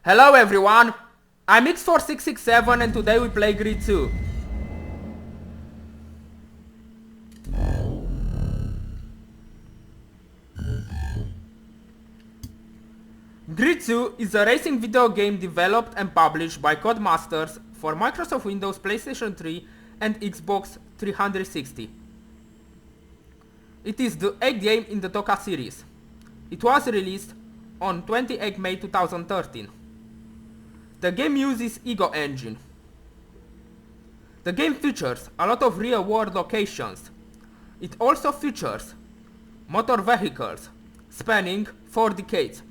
Hello everyone, I'm X4667 and today we play GRID 2. GRID 2 is a racing video game developed and published by Codemasters for Microsoft Windows, PlayStation 3 and Xbox 360. It is the 8th game in the Toka series. It was released on 28 May 2013. The game uses Ego engine. The game features a lot of real-world locations. It also features motor vehicles spanning 4 decades.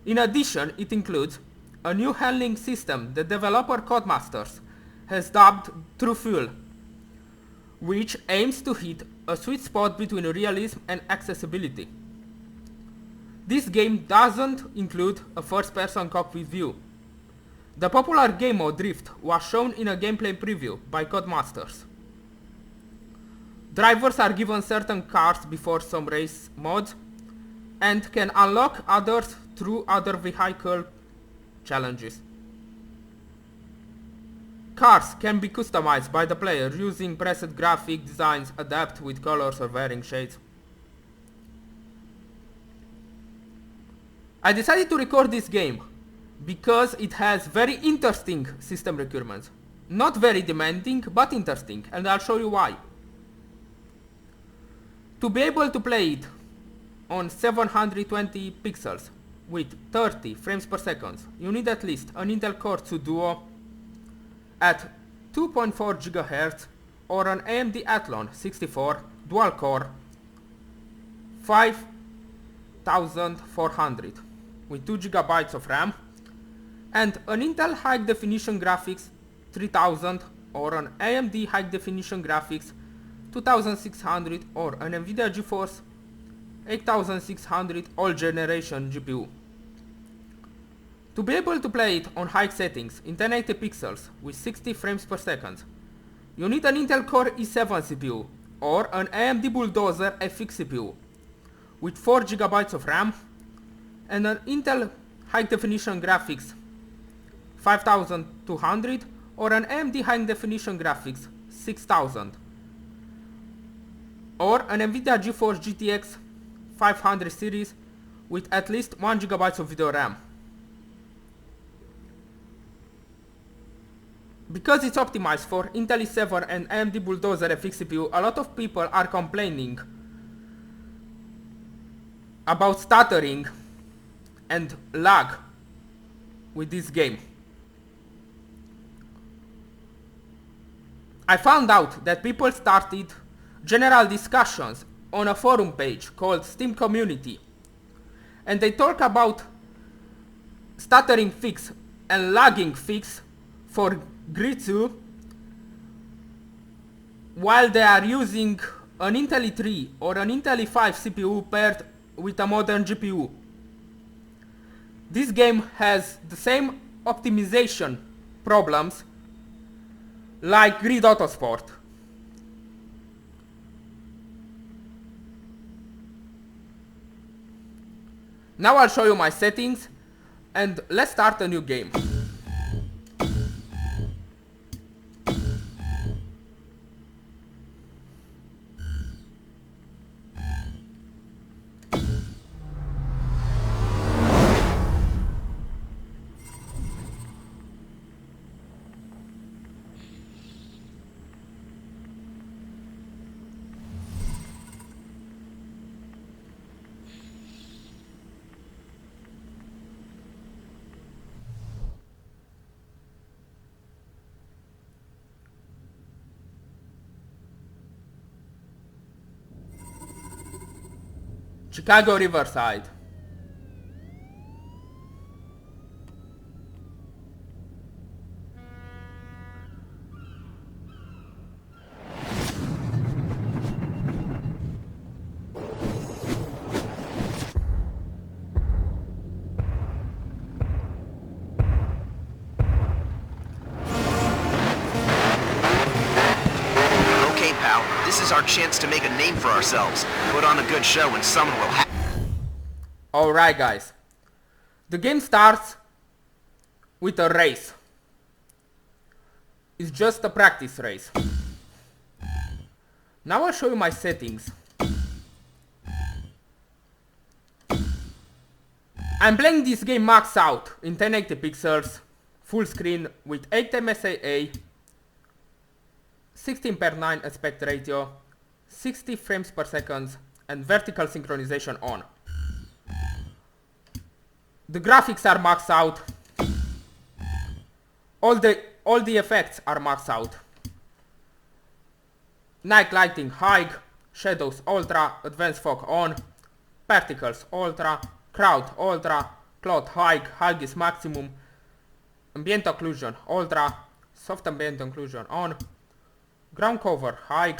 In addition, it includes a new handling system the developer Codemasters has dubbed True Fuel, which aims to hit a sweet spot between realism and accessibility. This game doesn't include a first-person cockpit view. The popular game mode Drift was shown in a gameplay preview by Codemasters. Drivers are given certain cars before some race modes and can unlock others through other vehicle challenges. Cars can be customized by the player using preset graphic designs adapted with colors or varying shades. I decided to record this game because it has very interesting system requirements. Not very demanding, but interesting, and I'll show you why. To be able to play it on 720 pixels with 30 frames per second, you need at least an Intel Core 2 Duo at 2.4 GHz or an AMD Athlon 64 dual core 5400 with 2 GB of RAM and an Intel High Definition Graphics 3000 or an AMD High Definition Graphics 2600 or an NVIDIA GeForce 8600 all generation GPU. To be able to play it on high settings in 1080 pixels with 60 frames per second, you need an Intel Core i7 CPU or an AMD Bulldozer FX CPU with 4 GB of RAM and an Intel High Definition Graphics 5200 or an AMD High Definition Graphics 6000 or an NVIDIA GeForce GTX 500 series with at least 1 GB of video RAM. Because it's optimized for Intel i7 and AMD Bulldozer FX CPU, a lot of people are complaining about stuttering and lag with this game. I found out that people started general discussions on a forum page called Steam Community, and they talk about stuttering fix and lagging fix for GRID 2 while they are using an Intel i3 or an Intel i5 CPU paired with a modern GPU. This game has the same optimization problems like GRID Autosport. Now I'll show you my settings and let's start a new game. Chicago Riverside. Okay, pal, this is our chance to make a name for ourselves. Put on a good show and someone will Alright guys, the game starts with a race. It's just a practice race. Now I'll show you my settings. I'm playing this game max out in 1080 pixels, full screen with 8 MSAA, 16:9 aspect ratio, 60 frames per second, and vertical synchronization on. The graphics are maxed out. All the effects are maxed out. Night lighting high, shadows ultra, advanced fog on, particles ultra, crowd ultra, cloud high, high is maximum, ambient occlusion ultra, soft ambient occlusion on, ground cover high,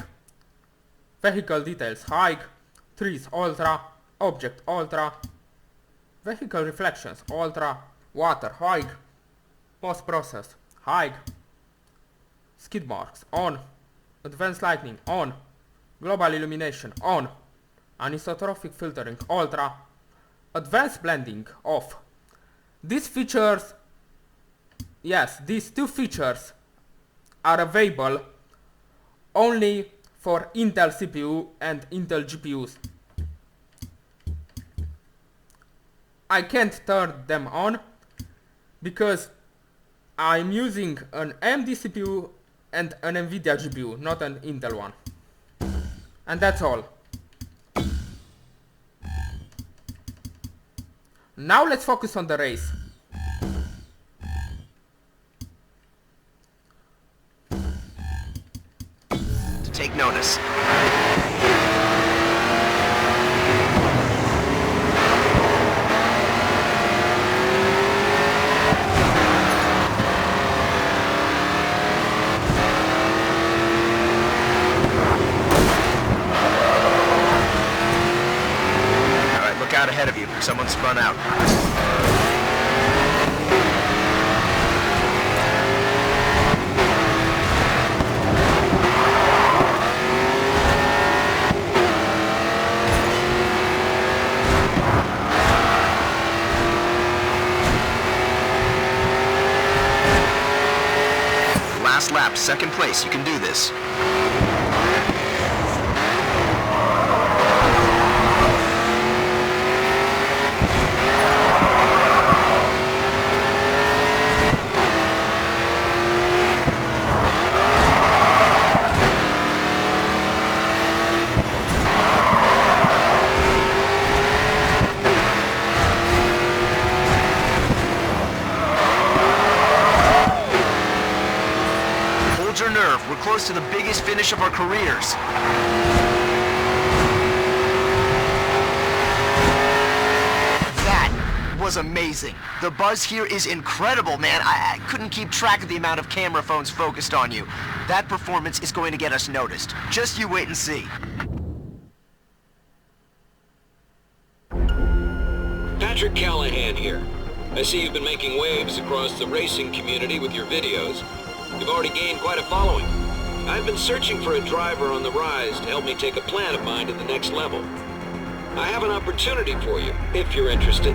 vehicle details high, trees ultra, object ultra, vehicle reflections ultra, water high, post process high, skid marks on, advanced lighting on, global illumination on, anisotropic filtering ultra, advanced blending off. These features, yes, these two features are available only for Intel CPU and Intel GPUs. I can't turn them on because I'm using an AMD CPU and an NVIDIA GPU, not an Intel one. And that's all. Now let's focus on the race. To take notice. Out ahead of you. Someone spun out. Last lap, second place. You can do this. We're close to the biggest finish of our careers. That was amazing. The buzz here is incredible, man. I couldn't keep track of the amount of camera phones focused on you. That performance is going to get us noticed. Just you wait and see. Patrick Callahan here. I see you've been making waves across the racing community with your videos. You've already gained quite a following. I've been searching for a driver on the rise to help me take a plan of mine to the next level. I have an opportunity for you, if you're interested,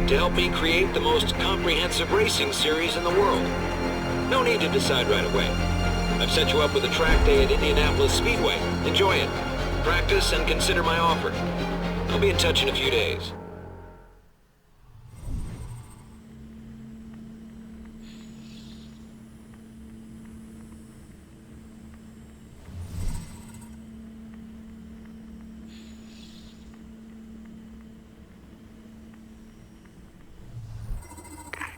to help me create the most comprehensive racing series in the world. No need to decide right away. I've set you up with a track day at Indianapolis Speedway. Enjoy it. Practice and consider my offer. I'll be in touch in a few days.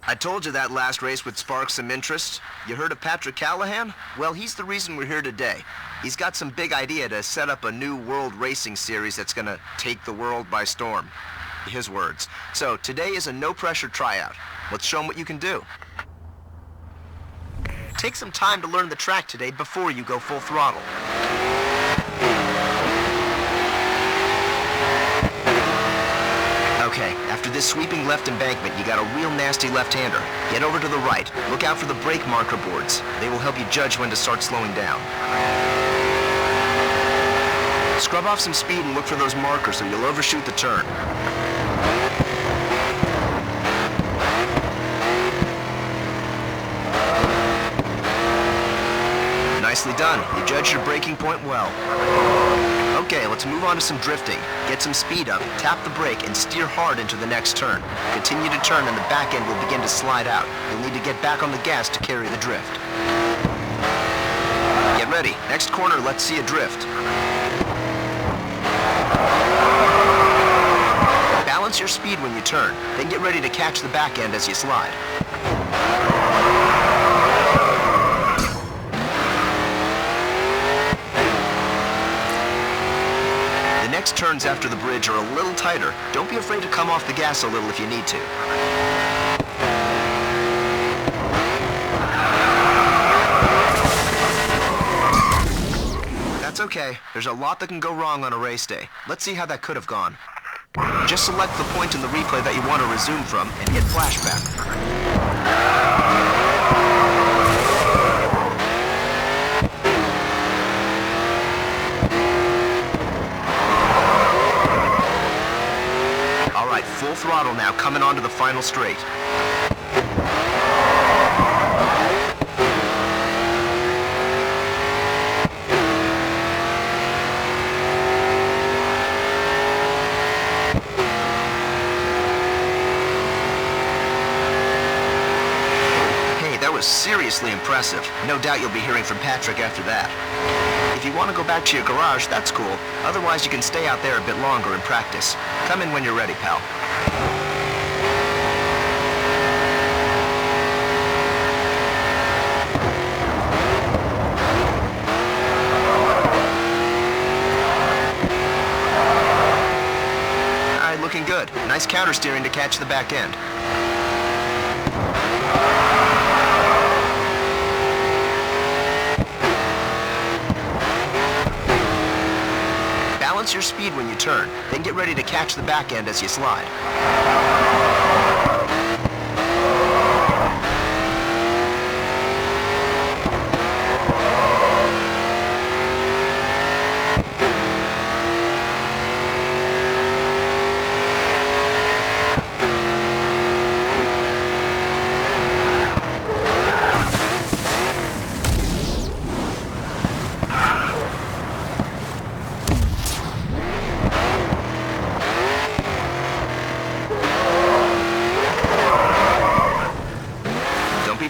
I told you that last race would spark some interest. You heard of Patrick Callahan? Well, he's the reason we're here today. He's got some big idea to set up a new world racing series that's gonna take the world by storm. His words. So today is a no-pressure tryout. Let's show him what you can do. Take some time to learn the track today before you go full throttle. Okay, after this sweeping left embankment, you got a real nasty left-hander. Get over to the right. Look out for the brake marker boards. They will help you judge when to start slowing down. Scrub off some speed and look for those markers or you'll overshoot the turn. Nicely done. You judged your braking point well. Okay, let's move on to some drifting. Get some speed up, tap the brake, and steer hard into the next turn. Continue to turn and the back end will begin to slide out. You'll need to get back on the gas to carry the drift. Get ready. Next corner, let's see a drift. Balance your speed when you turn, then get ready to catch the back end as you slide. The next turns after the bridge are a little tighter. Don't be afraid to come off the gas a little if you need to. That's okay. There's a lot that can go wrong on a race day. Let's see how that could have gone. Just select the point in the replay that you want to resume from and hit flashback. All right, full throttle now, coming onto the final straight. Seriously impressive. No doubt you'll be hearing from Patrick after that. If you want to go back to your garage, that's cool. Otherwise, you can stay out there a bit longer and practice. Come in when you're ready, pal. All right, looking good. Nice counter steering to catch the back end. Balance your speed when you turn, then get ready to catch the back end as you slide.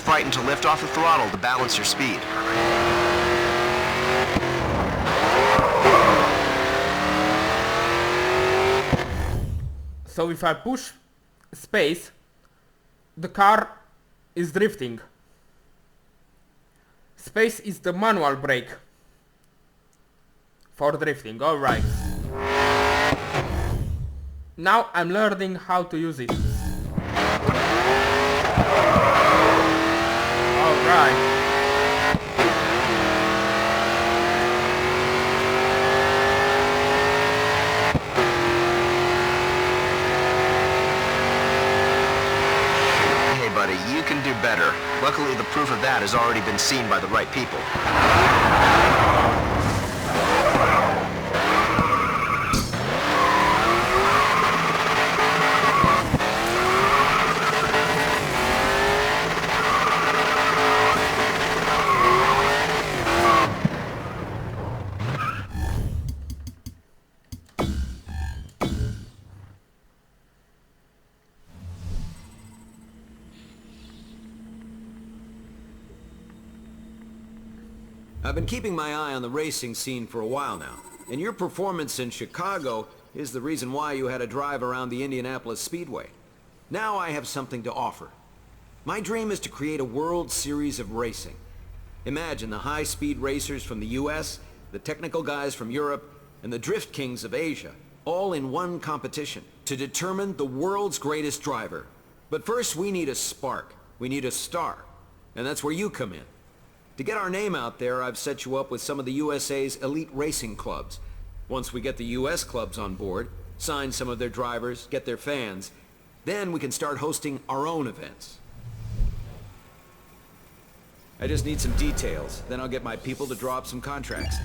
Frightened to lift off the throttle to balance your speed. So if I push space, the car is drifting. Space is the manual brake for drifting, alright. Now I'm learning how to use it. Alright. You can do better. Luckily, the proof of that has already been seen by the right people. I've been keeping my eye on the racing scene for a while now, and your performance in Chicago is the reason why you had a drive around the Indianapolis Speedway. Now I have something to offer. My dream is to create a World Series of racing. Imagine the high-speed racers from the US, the technical guys from Europe, and the drift kings of Asia, all in one competition to determine the world's greatest driver. But first we need a spark. We need a star. And that's where you come in. To get our name out there, I've set you up with some of the USA's elite racing clubs. Once we get the US clubs on board, sign some of their drivers, get their fans, then we can start hosting our own events. I just need some details, then I'll get my people to draw up some contracts.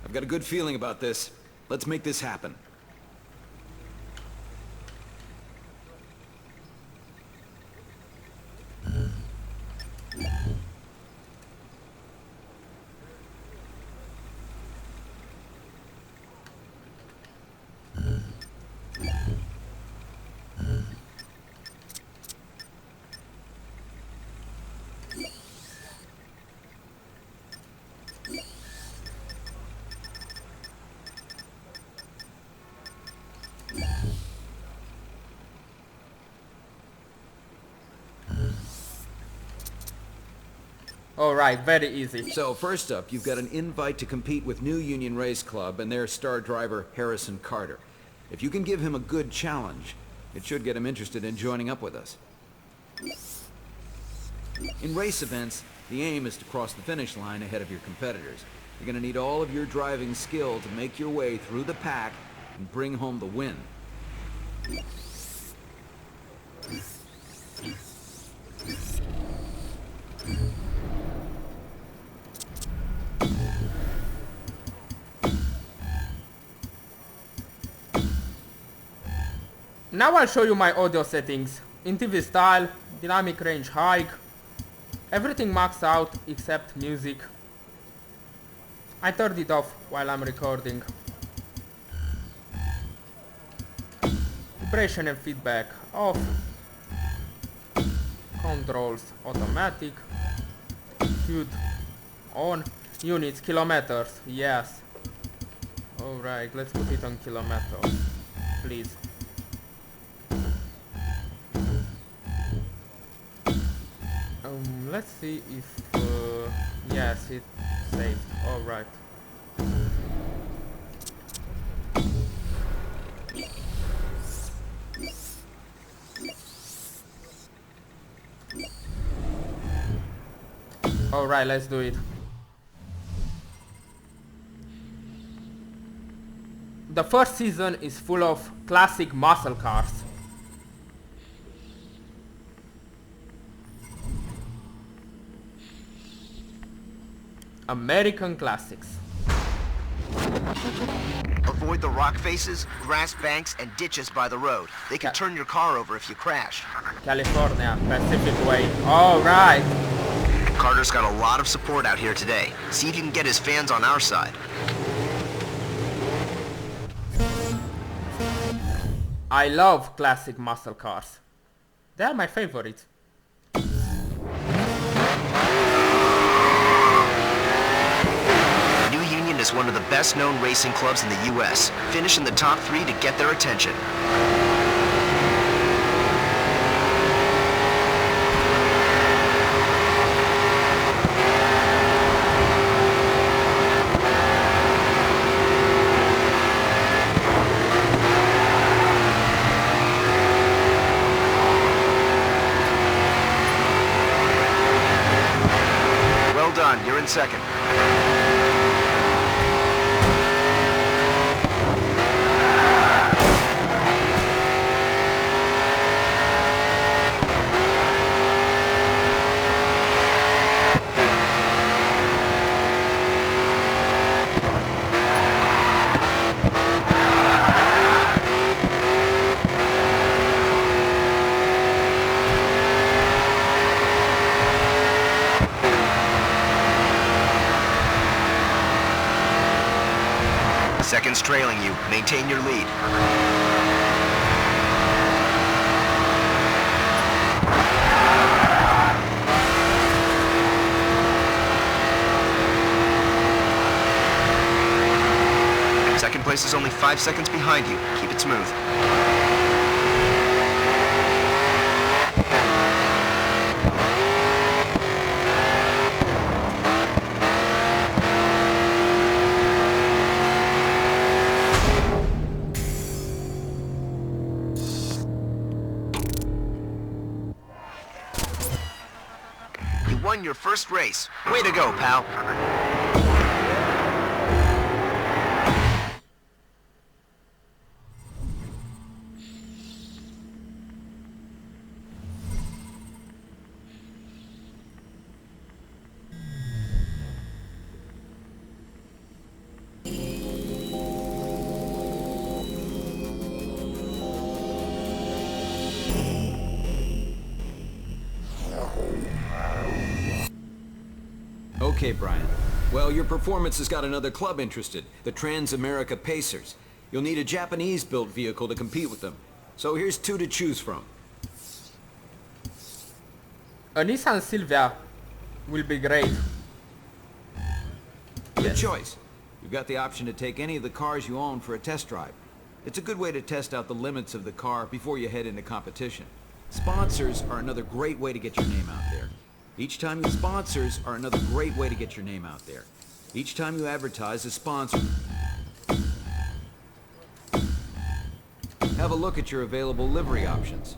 I've got a good feeling about this. Let's make this happen. Alright, very easy. So, first up, you've got an invite to compete with New Union Race Club and their star driver, Harrison Carter. If you can give him a good challenge, it should get him interested in joining up with us. In race events, the aim is to cross the finish line ahead of your competitors. You're going to need all of your driving skill to make your way through the pack and bring home the win. Now I'll show you my audio settings. In TV style, dynamic range high, everything maxed out except music. I turned it off while I'm recording. Vibration and feedback off. Controls automatic. HUD on. Units, kilometers, yes. Alright, let's put it on kilometers, please. Let's see if yes, it saved. Alright. Alright, let's do it. The first season is full of classic muscle cars. American classics. Avoid the rock faces, grass banks, and ditches by the road. They can turn your car over if you crash. California, Pacific Way. Alright. Carter's got a lot of support out here today. See if you can get his fans on our side. I love classic muscle cars. They are my favorite. New Union is one of the best-known racing clubs in the U.S. Finish in the top 3 to get their attention. Well done, you're in second. Seconds trailing you. Maintain your lead. Second place is only 5 seconds behind you. Keep it smooth. Won your first race. Way to go, pal. Okay, Brian. Well, your performance has got another club interested, the Trans-America Pacers. You'll need a Japanese-built vehicle to compete with them. So here's 2 to choose from. A Nissan Silvia will be great. Good choice. You've got the option to take any of the cars you own for a test drive. It's a good way to test out the limits of the car before you head into competition. Sponsors are another great way to get your name out there. Each time you sponsors are another great way to get your name out there. Each time you advertise as sponsor, have a look at your available livery options.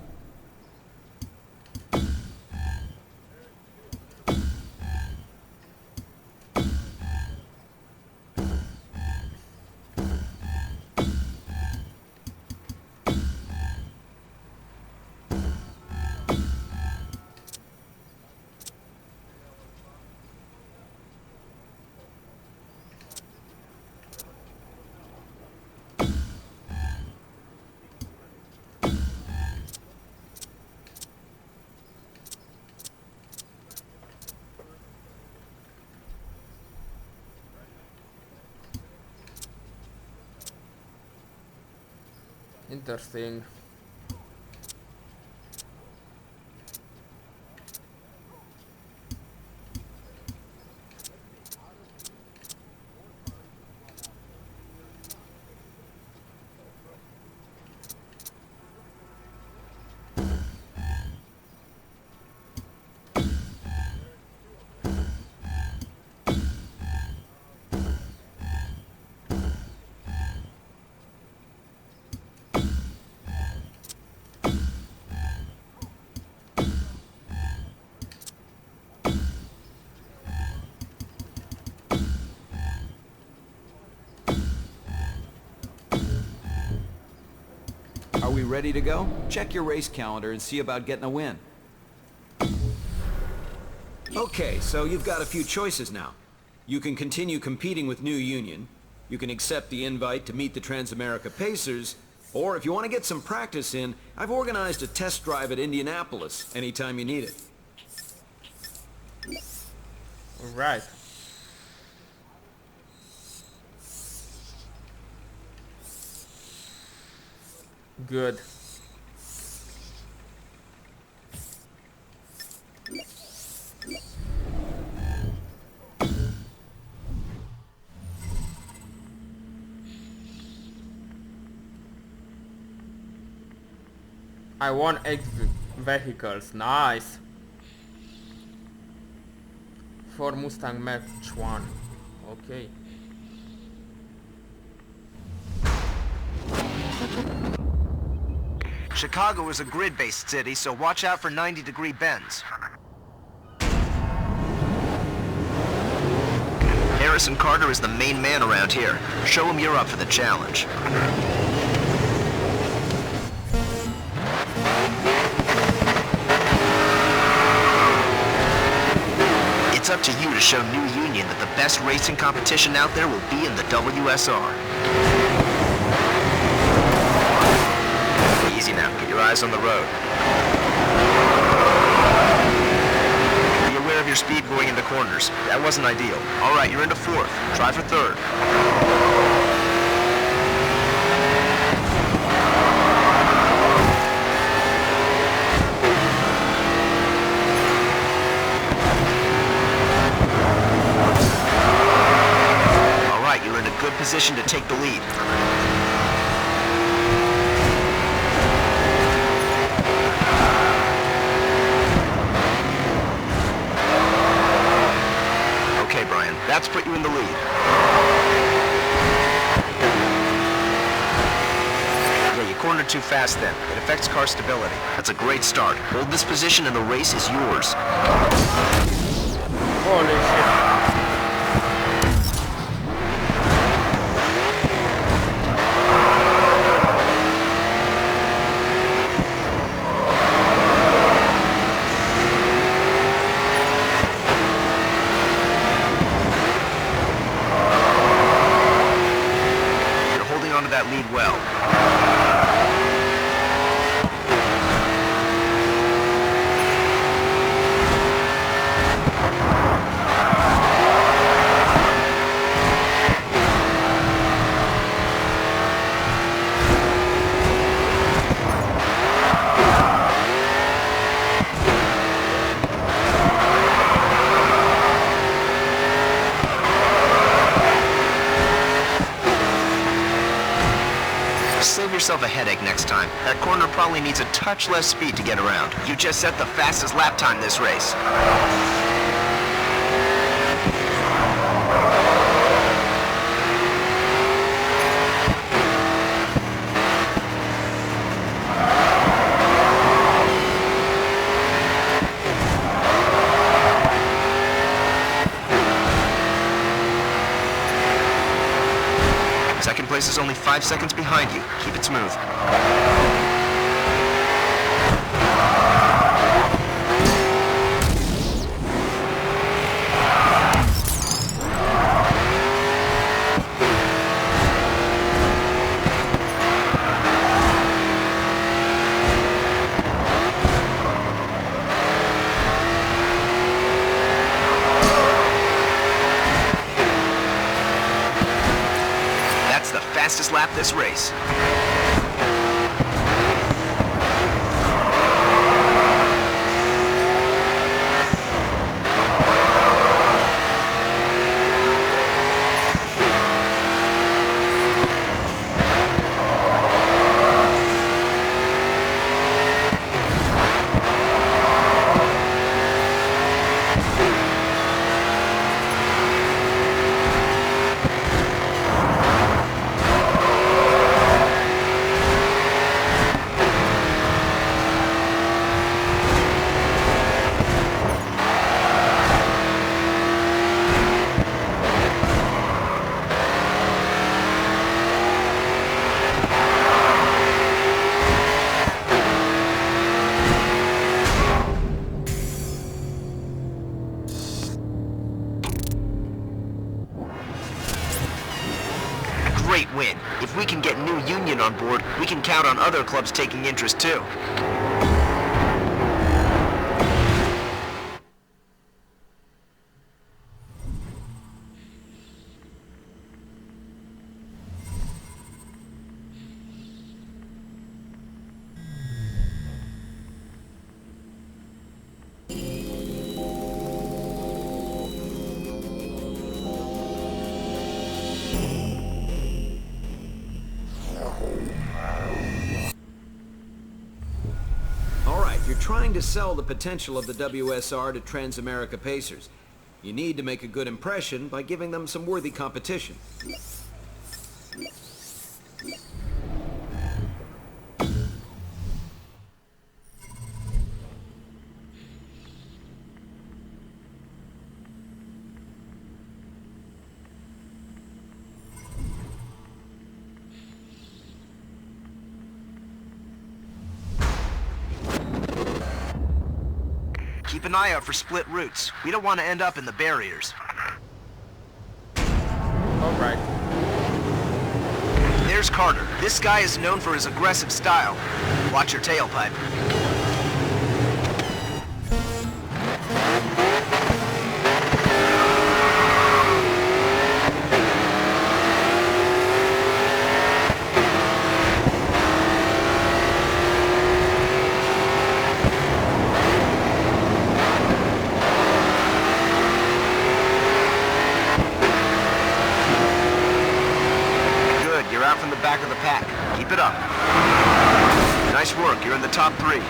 Interesting. Are we ready to go? Check your race calendar and see about getting a win. Okay, so you've got a few choices now. You can continue competing with New Union, you can accept the invite to meet the Transamerica Pacers, or if you want to get some practice in, I've organized a test drive at Indianapolis anytime you need it. Alright. Good. I won 8 vehicles. Nice. For Mustang Match 1. Okay. Chicago is a grid-based city, so watch out for 90-degree bends. Harrison Carter is the main man around here. Show him you're up for the challenge. It's up to you to show New Union that the best racing competition out there will be in the WSR. Easy now, get your eyes on the road. Be aware of your speed going into corners. That wasn't ideal. All right, you're into fourth. Try for third. All right, you're in a good position to take the lead. That's put you in the lead. Yeah, you cornered too fast then. It affects car stability. That's a great start. Hold this position and the race is yours. Holy shit. That lead well. yourself a headache next time. That corner probably needs a touch less speed to get around. You just set the fastest lap time this race. Second place is only 5 seconds behind you. Keep it smooth. Fastest lap this race. Great win. If we can get New Union on board, we can count on other clubs taking interest too. You're trying to sell the potential of the WSR to Transamerica Pacers. You need to make a good impression by giving them some worthy competition. Keep an eye out for split routes. We don't want to end up in the barriers. Alright. There's Carter. This guy is known for his aggressive style. Watch your tailpipe. Out from the back of the pack. Keep it up. Nice work. You're in the top 3.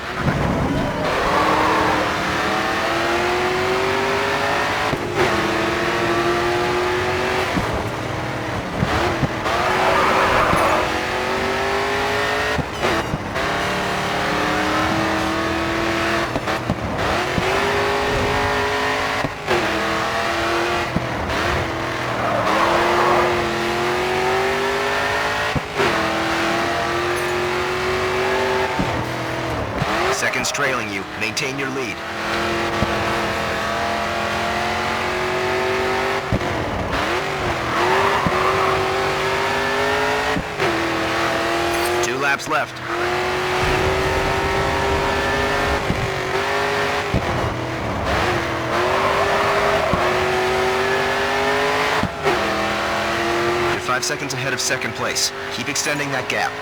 Seconds trailing you. Maintain your lead. Two laps left. You're 5 seconds ahead of second place. Keep extending that gap.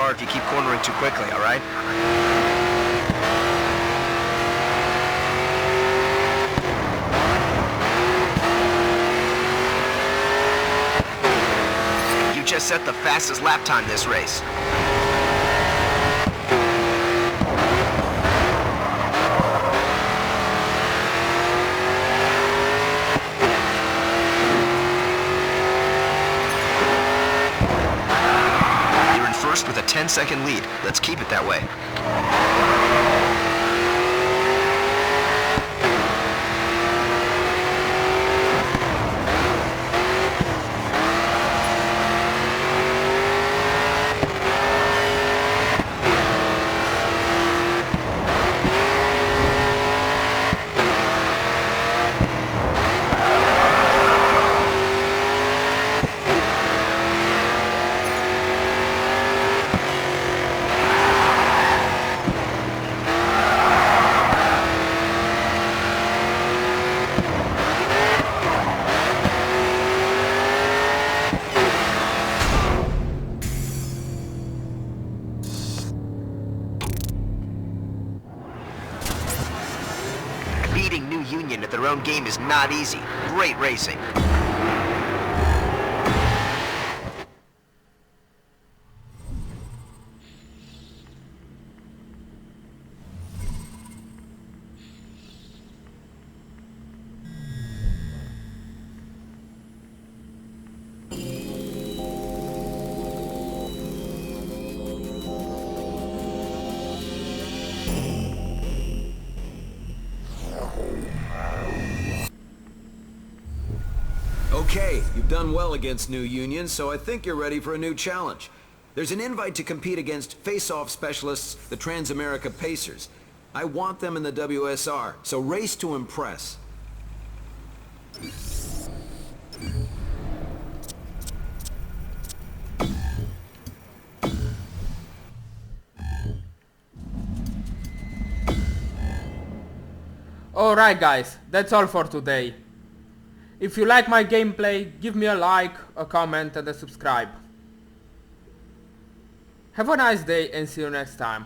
car if you keep cornering too quickly, all right? You just set the fastest lap time this race. With a 10-second lead. Let's keep it that way. Beating New Union at their own game is not easy. Great racing. Okay, you've done well against New Union, so I think you're ready for a new challenge. There's an invite to compete against face-off specialists, the Transamerica Pacers. I want them in the WSR, so race to impress. Alright guys, that's all for today. If you like my gameplay, give me a like, a comment and a subscribe. Have a nice day and see you next time.